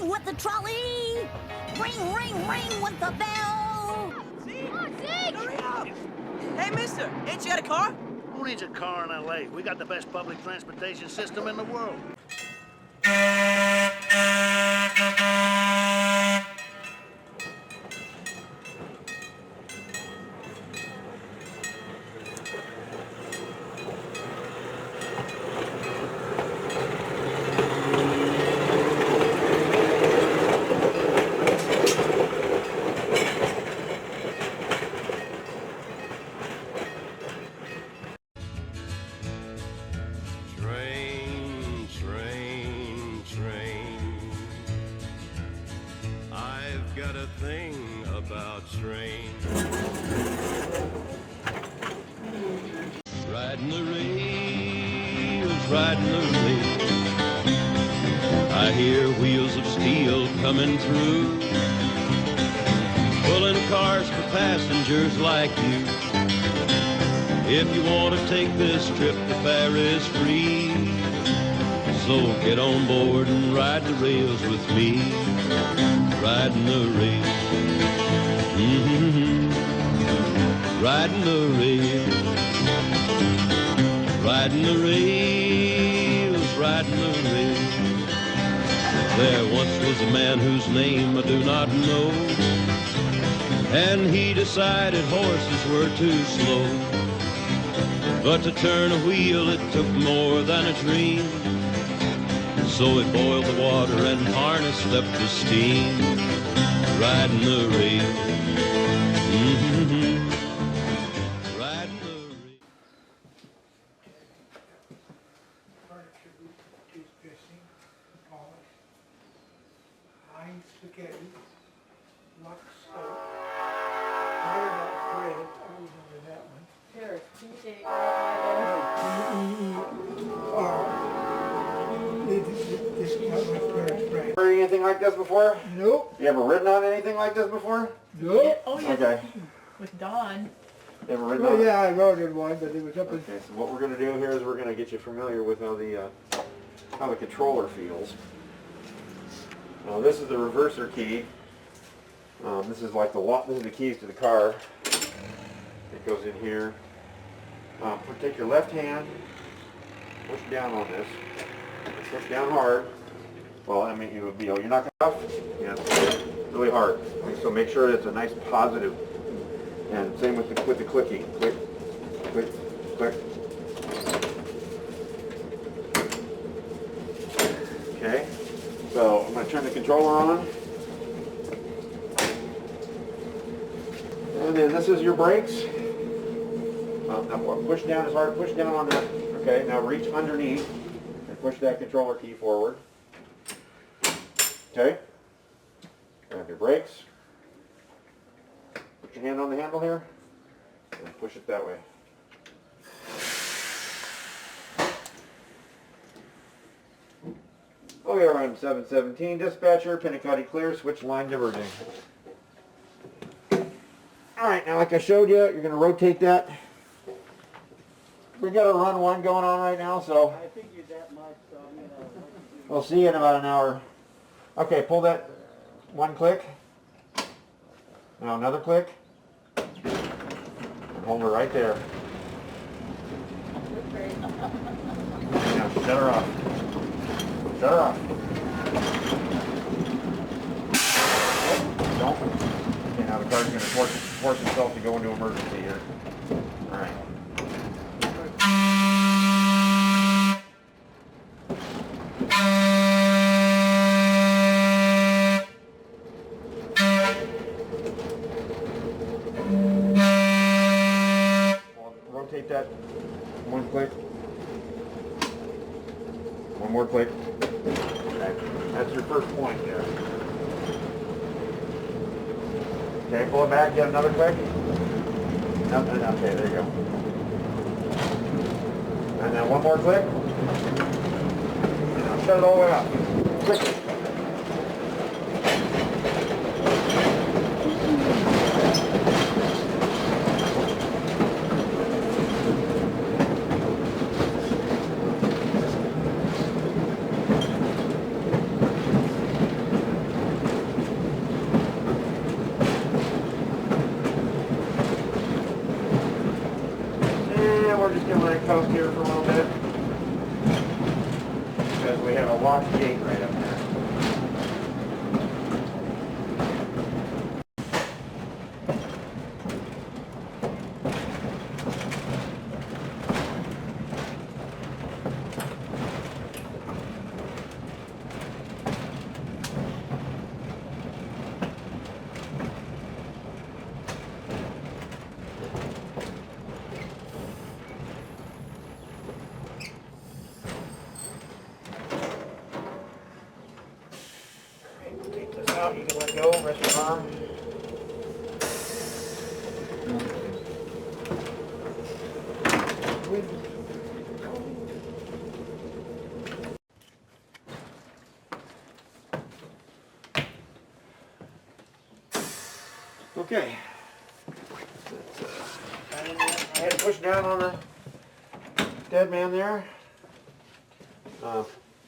ring with the trolley. Ring, ring, ring with the bell. Zeke! Come on, Zeke! Hurry up! Hey, mister, ain't you got a car? Who needs a car in L.A.? We got the best public transportation system in the world. Train, train, train. I've got a thing about trains. Riding the rails, riding the rails. I hear wheels of steel coming through, pulling cars for passengers like you. If you want to take this trip, the fare is free. So get on board and ride the rails with me. Riding the rails. Riding the rails. Riding the rails. Riding the rails. There once was a man whose name I do not know, and he decided horses were too slow. But to turn a wheel it took more than a dream. So it boiled the water and harnessed up the steam. Riding the rail. Riding the rail. Furniture is dressing, polish, Heinz spaghetti, Lux soap, Paradise bread, I remember that one. Here, TJ. Heard anything like this before? Nope. You ever ridden on anything like this before? Nope. Oh, yeah. Okay. With Dawn. You ever ridden Well, on it? yeah, I rode in one, but it was up in... Okay, so what we're going to do here is we're going to get you familiar with how the controller feels. Now this is the reverser key. This is like this is the keys to the car. It goes in here. Take your left hand, push down on this. Push down hard. Well, I mean, you're not going to, it's really hard. So make sure it's a nice positive. And same with the clicking. Click, click, click. Okay. So I'm going to turn the controller on. And then this is your brakes. Now push down as hard. Push down on that. Okay. Now reach underneath and push that controller key forward. Okay. Grab your brakes. Put your hand on the handle here and push it that way. Oh, we are on 717 dispatcher, Pinnacotti clear, switch line diverging. Alright, now like I showed you, you're going to rotate that. We got a run one going on right now, so I figured that much, so I'm going to... we'll see you in about an hour. Okay, pull that one click. Now another click. And hold her right there. Now shut her off. Shut her off. Don't. Okay, now the car's going to force itself to go into emergency here. Alright. Rotate that one click. One more click. Okay. That's your first point there. Okay, pull it back, get another click. Nothing, okay, there you go. And then one more click. And now shut it all the way up. Quick. locked gate right up there. Take this out, you can let go, rest your arm. Okay. Go ahead and push down on the dead man there.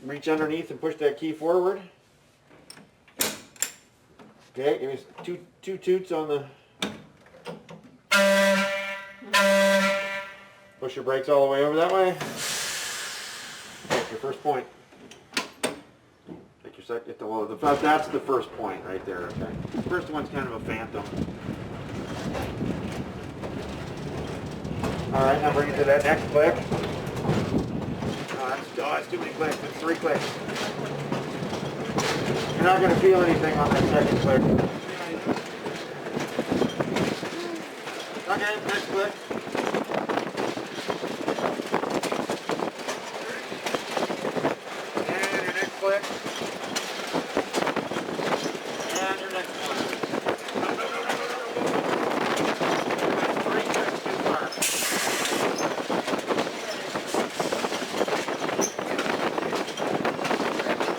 Reach underneath and push that key forward. Okay, give me two toots on the... Push your brakes all the way over that way. Take your first point. Take your second, that's the first point right there, okay? The first one's kind of a phantom. Alright, now bring it to that next click. That's too many clicks, that's 3 clicks. You're not going to feel anything on that second click. Okay, next click. And your next click. And your next one. No. That's 3 clicks too far.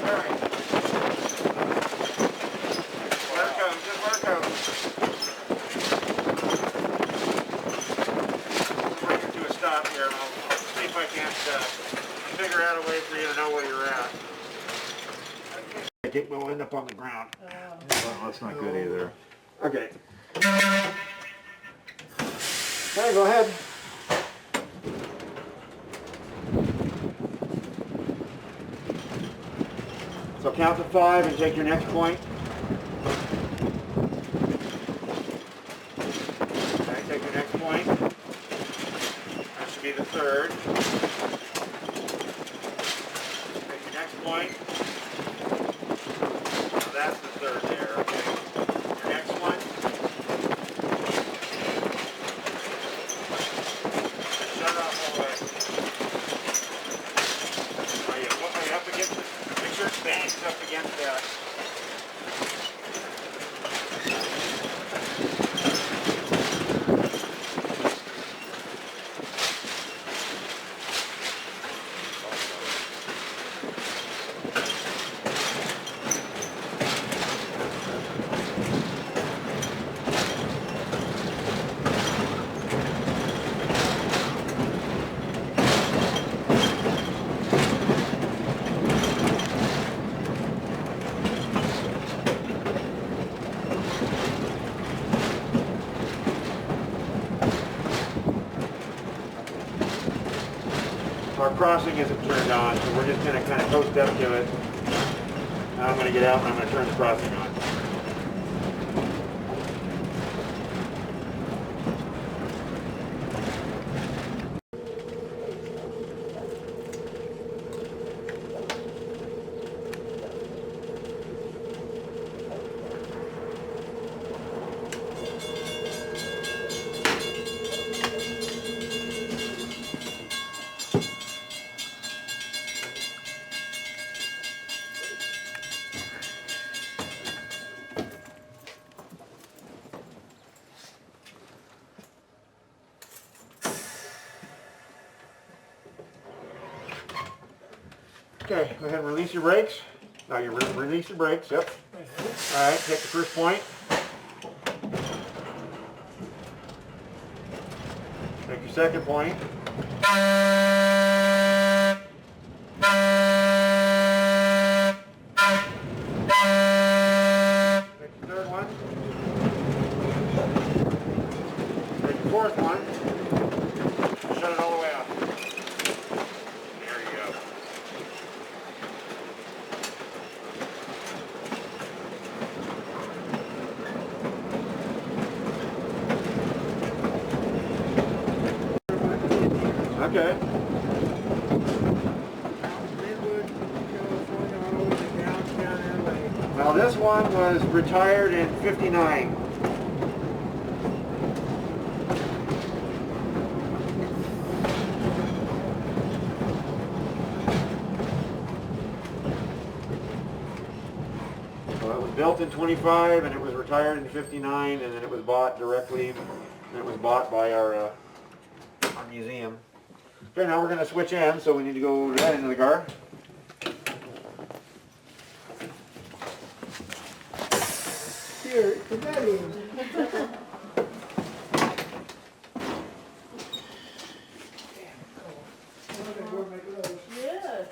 Alright. Figure out a way for you to know where you're at. We'll end up on the ground. Well, that's not good either. Okay. Okay, go ahead. So count to 5 and take your next point. Okay, take your next point. That should be the third. Point. So that's the third there, okay. Your next one. Shut off all the way. Oh, you up against it. Make sure it bangs up against that. Our crossing isn't turned on, so we're just going to kind of coast up to it. Now I'm going to get out and I'm going to turn the crossing on. Okay, go ahead and release your brakes. Now you release your brakes, yep. Alright, take the first point. Take your second point. Take your third one. Take your fourth one. Shut it all the way off. There you go. Okay. Redwood, California, all over to downtown LA. Well, this one was retired in '59. So it was built in '25 and it was retired in '59, and then it was bought directly, and it was bought by our museum. Okay, now we're going to switch ends, so we need to go to that end of the car. Here, put that in. Yes.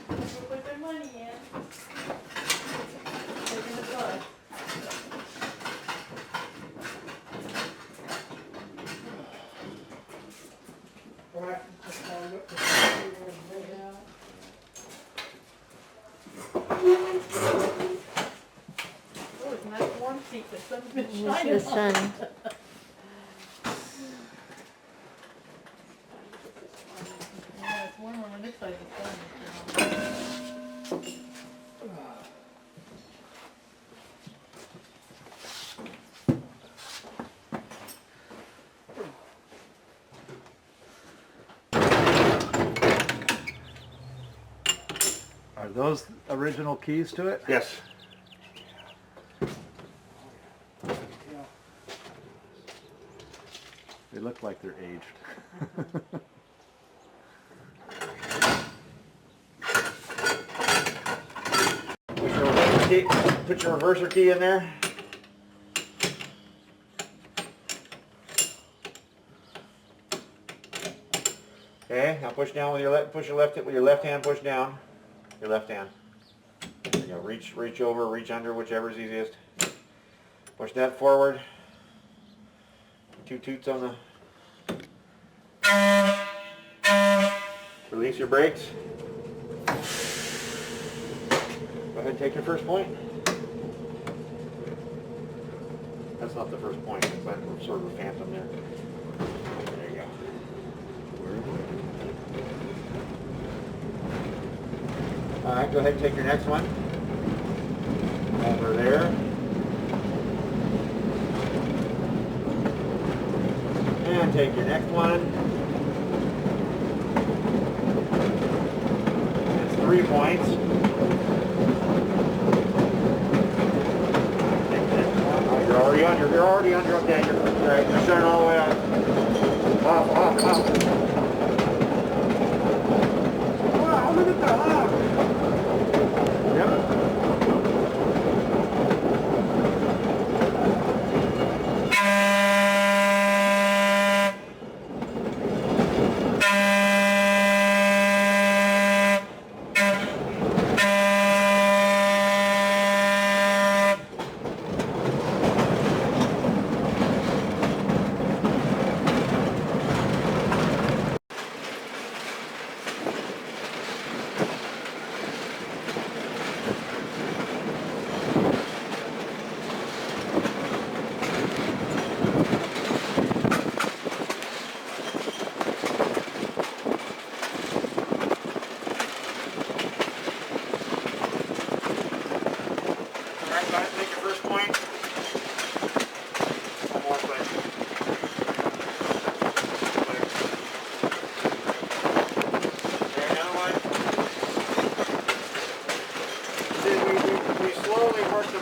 People put their money in. Taking the bus. Oh, it's a nice warm seat. The sun's been shining The sun. on. Yeah, it's warmer on this side of the sun. Are those original keys to it? Yes. They look like they're aged. Put your reverser key in there. Okay, now push down with your left. Push your left with your left hand. Push down. Your left hand. There you go. Reach over, reach under, whichever is easiest. Push that forward. 2 toots on the. Release your brakes. Go ahead and take your first point. That's not the first point. It's like sort of a phantom there. There you go. All right, go ahead and take your next one. Over there. And take your next one. That's 3 points. You're already under, okay, you're right, you're starting all the way up. Off. Wow, look at the hop. Yep.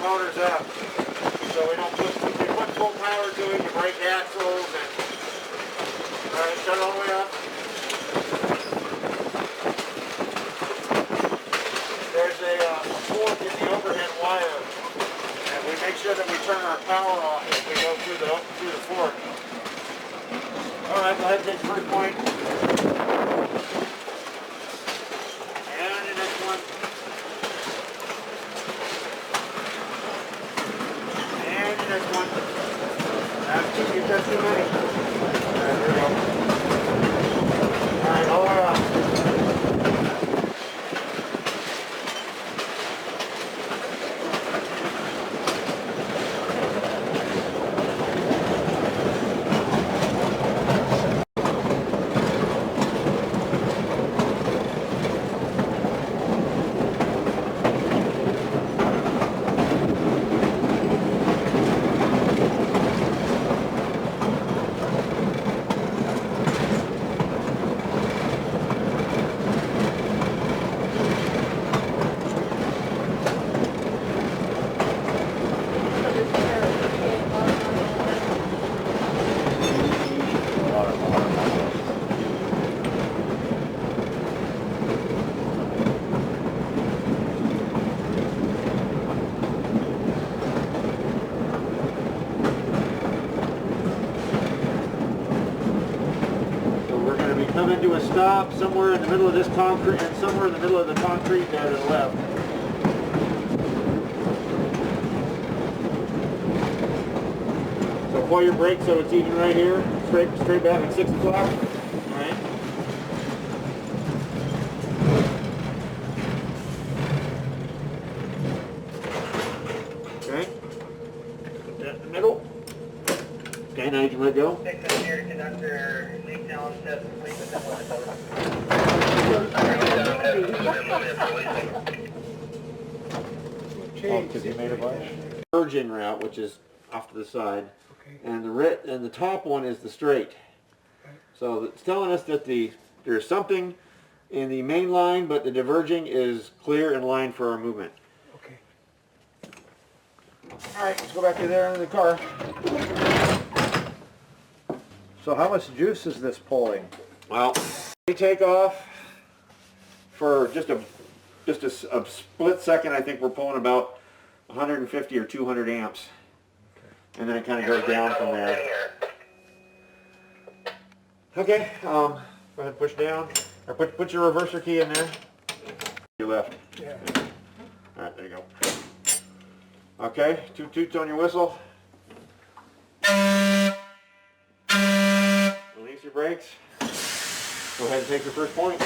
Motors up, so we don't put full power to it. You brake axles and all right, shut it all the way up. There's a fork in the overhead wire, and we make sure that we turn our power off as we go through the fork. All right, go ahead and take the first point. And the next one. Next one. That's too many. Alright, there we go. Alright, all the way up. come into a stop somewhere in the middle of this concrete, and somewhere in the middle of the concrete there to the left. So pull your brake so it's even right here, straight back at 6 o'clock. All right. Okay. Put that in the middle. Okay, now you can let go. Oh, because you made a bunch? Virgin route, which is off to the side, and the top one is the straight. So it's telling us that there's something in the main line, but the diverging is clear in line for our movement. Okay. All right, let's go back to there in the car. So how much juice is this pulling? Well, we take off for just a split second. I think we're pulling about 150 or 200 amps, and then it kind of goes down from there. Okay, go ahead and push down, or put your reverser key in there. Your left. Yeah. All right, there you go. Okay, 2 toots on your whistle. Release your brakes. Go ahead and take your first point.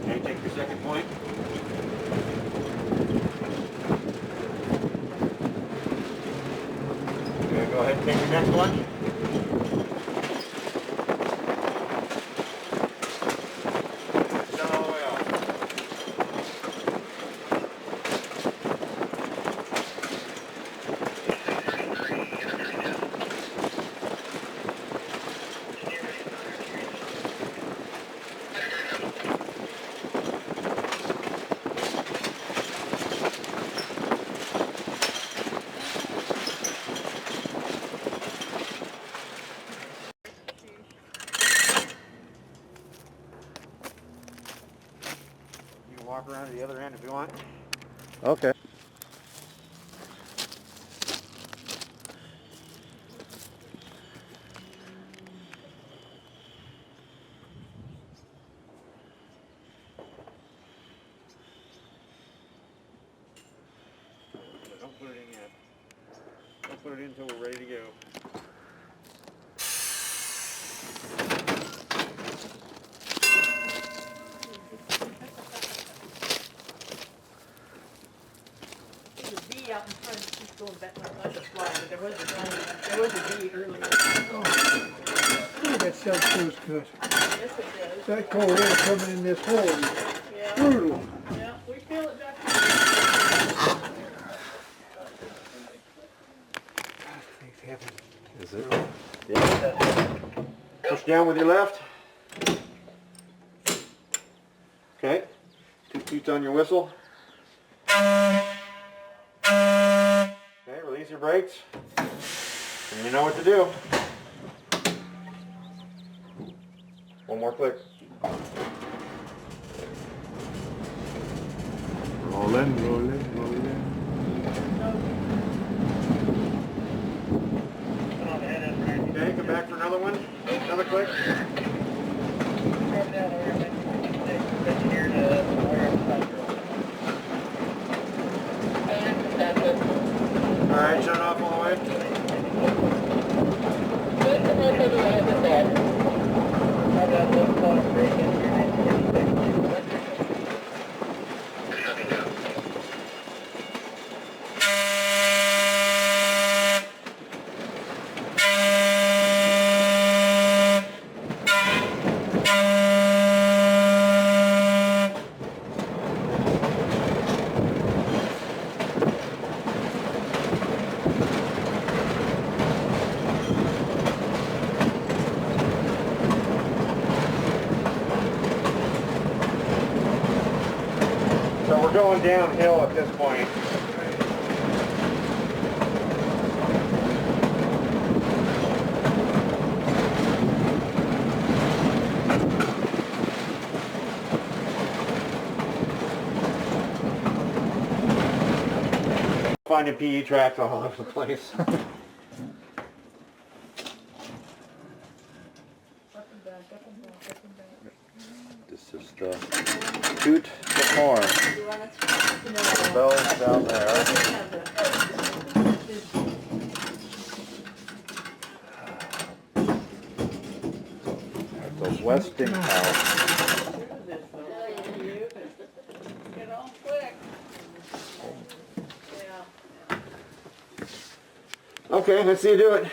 Okay, take your second point. Okay, go ahead and take your next one. Down all the way out. You can walk around to the other end if you want. Okay. Don't put it in yet. Don't put it in until we're ready to go. There's a bee out in front, she's going back, well, that's a fly, but there was a bee earlier. Ooh, that stuff feels good. Yes, it does. That cold air coming in this hole is Yeah, brutal. yeah, we feel it, Doctor. Things happen. Is it? Push down with your left. Okay. 2 toots on your whistle. Okay, release your brakes. And you know what to do. One more click. Rolling, rolling, rolling. Okay, come back for another one. Another click. Alright, shut off all the way. So we're going downhill at this point. finding PE tracks all over the place. Up and back, up and back, up and back. This is the toot the horn. You want to The bell's down there. The Westinghouse. Get on quick. Yeah. Okay, let's see you do it.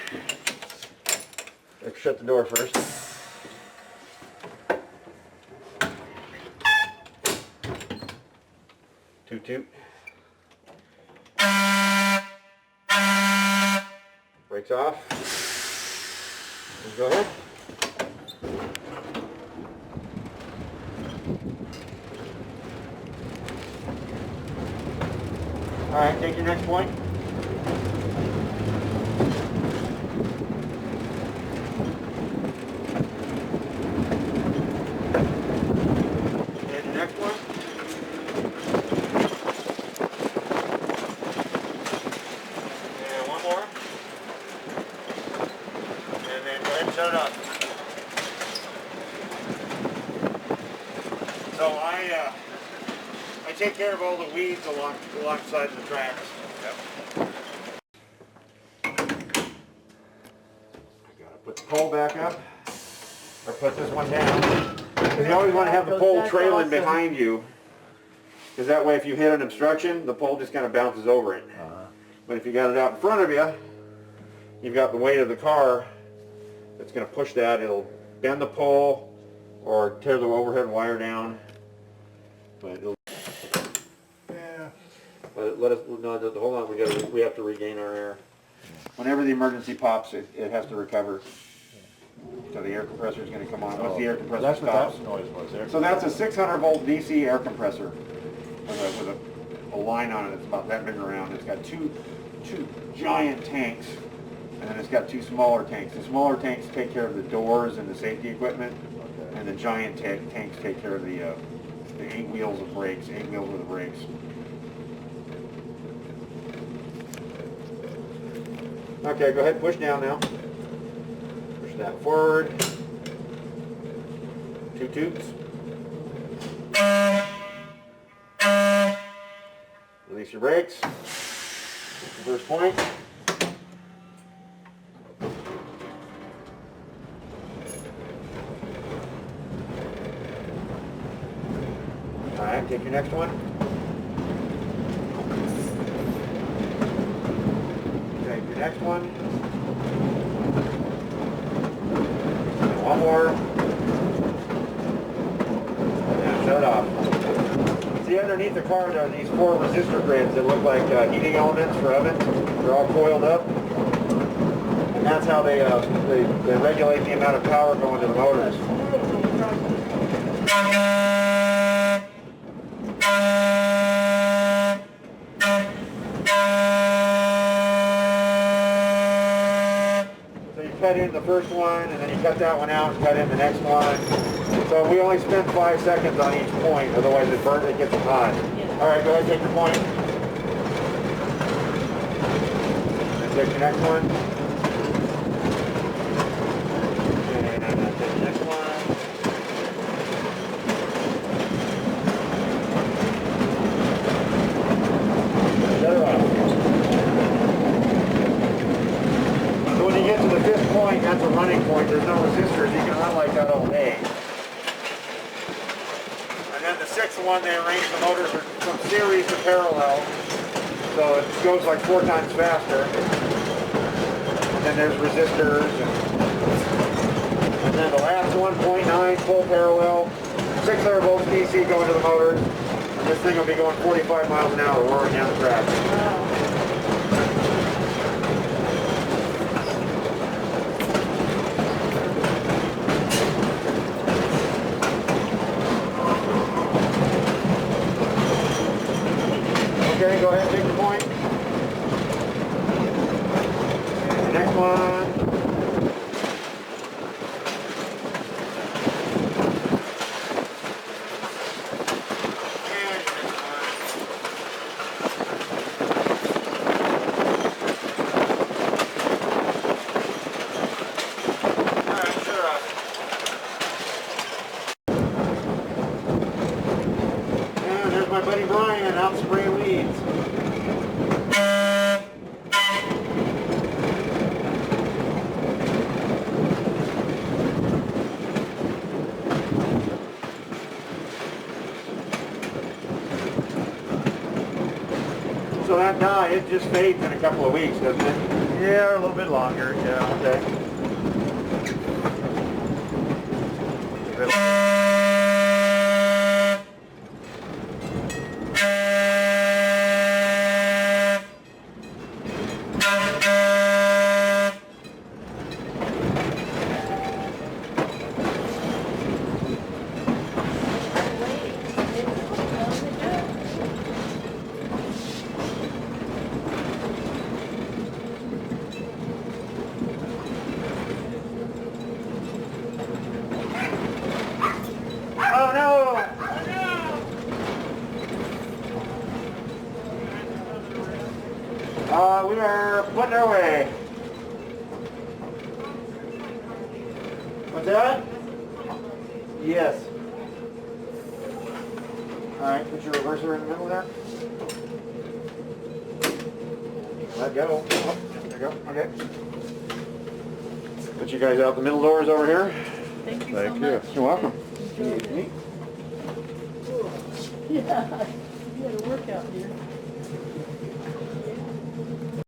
Let's shut the door first. Toot toot. Brakes off. Go ahead. All right, take your next point. And the next one. And one more. And then go ahead and shut it up. So I take care of all the weeds alongside the tracks. Yep. I gotta put the pole back up, or put this one down. Because you always want to have the pole trailing behind you, because that way if you hit an obstruction, the pole just kind of bounces over it. But if you got it out in front of you, you've got the weight of the car that's going to push that. It'll bend the pole or tear the overhead wire down. But it'll, yeah. But let us, no, hold on, we have to regain our air. Whenever the emergency pops, it has to recover. So the air compressor is going to come on. Once the air compressor That's stops. what that noise was there. So that's a 600 volt DC air compressor with a line on it that's about that big around. It's got two giant tanks, and then it's got two smaller tanks. The smaller tanks take care of the doors and the safety equipment, and the giant tanks take care of the 8 wheels of brakes, 8 wheels with the brakes. Okay, go ahead and push down now. Push that forward. 2 toots. Release your brakes. First point. Alright, take your next one. Take your next one. And one more. And shut it off. See, underneath the car there are these 4 resistor grids that look like heating elements for ovens. They're all coiled up. And that's how they regulate the amount of power going to the motors. So you cut in the first one, and then you cut that one out and cut in the next one. So we only spend 5 seconds on each point, otherwise it gets hot. All right, go ahead and take your point. And take your next one. And take your next one. Shut it off. So when you get to the 5th point, that's a running point. There's no resistors. You can run like that all day. And then the 6th one, they arrange the motors from series to parallel. So it goes like 4 times faster. And then there's resistors. And then the last 1.9 full parallel. 600 volts DC going to the motors. And this thing will be going 45 miles an hour roaring down the track. Okay, go ahead and take the point. And the next one. And the next one. in, out and spray weeds. So that dye, it just fades in a couple of weeks, doesn't it? Yeah, a little bit longer, yeah. Okay. Oh no! We are putting our way. What's that? Yes. Alright, put your reverser in the middle there. Let go. Oh, there you go. Okay. Put you guys out the middle doors over here. Thank you Thank so you. much. You're welcome. Yeah, you had a workout here.